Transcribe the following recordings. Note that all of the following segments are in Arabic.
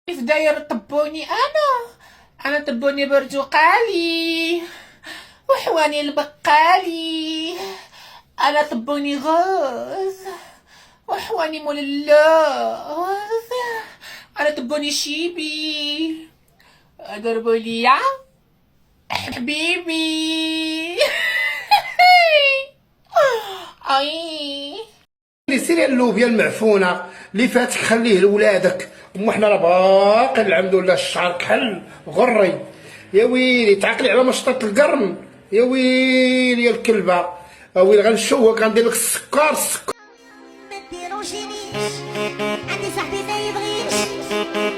كيف داير طبوني انا طبوني برتقالي وحواني البقالي. انا طبوني غوز وحواني مول اللوز. انا طبوني شيبي ضربوا ليا حبيبي. اي سيري اللوبيا المعفونه اللي فاتك خليه لولادك. حنا راه باقي الحمد لله الشعر كحل غري. يا ويلي تعقلي على مشطه القرن. يا ويلي يا الكلبه. ويلي غنشوك غندير لك السكر. ما ديروشينيش عندي صاحبي ما يبغيش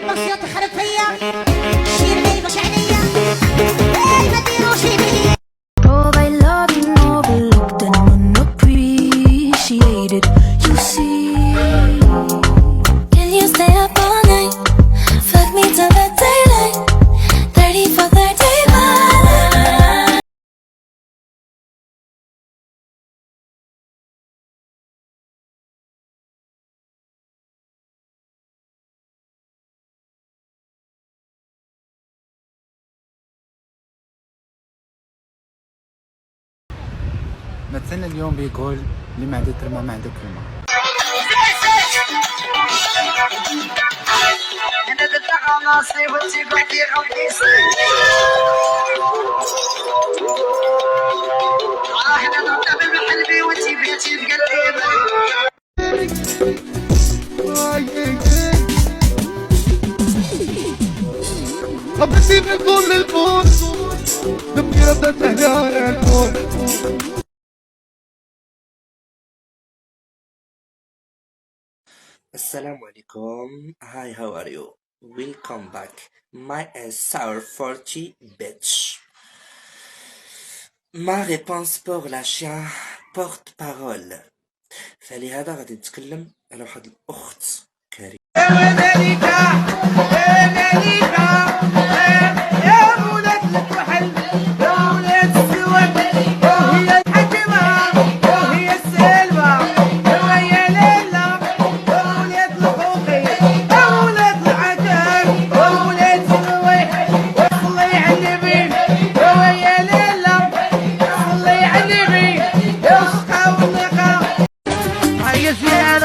بغيو تخرب فيا شي ما يبغيش عليا. ما ديروشينيش. Oh, I love you, overlooked and unappreciated. You see, can you stay up all night? Fuck me till the daylight. 30 for 30, مثلا اليوم بيقول اللي ما عنده ترمى ما عنده كلمه. خبزي من كل الفوز دمي ردت هنا الفوز. Assalamu alaikum. Hi, how are you? Welcome back. My sour 40 bitch. Ma réponse pour la chien porte-parole. فلهذا غادي نتكلم على واحد الأخت كريمة.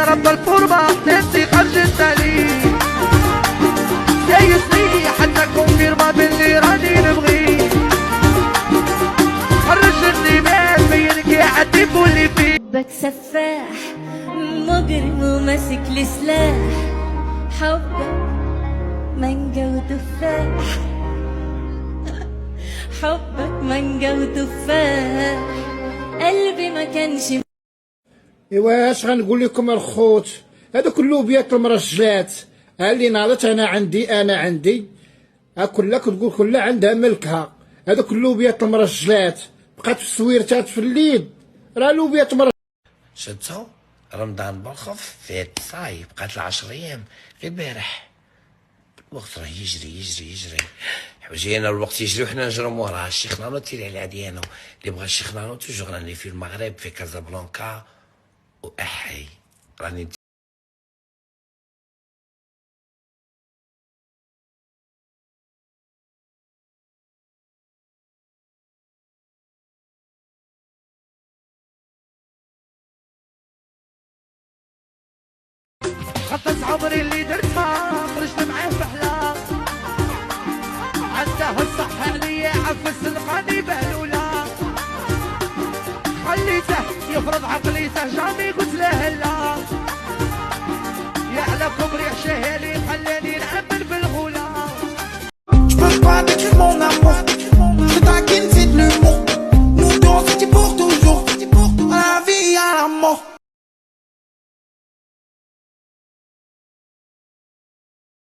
رب القربى نفسي قرش التالي جايزني حتى كونفيرما باللي راني نبغي. خرجني من بينك يا حتى واللي فيه. حبك سفاح مجرم وماسك لي سلاح. حبك مانجا وتفاح. حبك مانجا وتفاح. قلبي ما كانش. ايوا اش غنقول لكم الخوت. هذوك اللوبيات المرجلات اللي ناضت انا عندي كلها كتقول كلها عندها ملكها. هذوك اللوبيات المرجلات بقات في السويرتات في الليل راه لوبيات شفتو رمضان بالخف فات صاي بقات 10 ايام غير البارح. الوقت راه يجري حوجينا الوقت يجري وحنا نجرو موراه. الشيخ نانو تيري على عديانو اللي بغى الشيخ نانو توجور راني في المغرب في كازابلانكا وأحي راني خطز عمري اللي درتها خرجت معاه في حلا. عنده الصح عليا عفس لقاني بهلوله. خليته يفرض عقليته جامي قلت له لا. يعلى كبري عشاه لي خلاني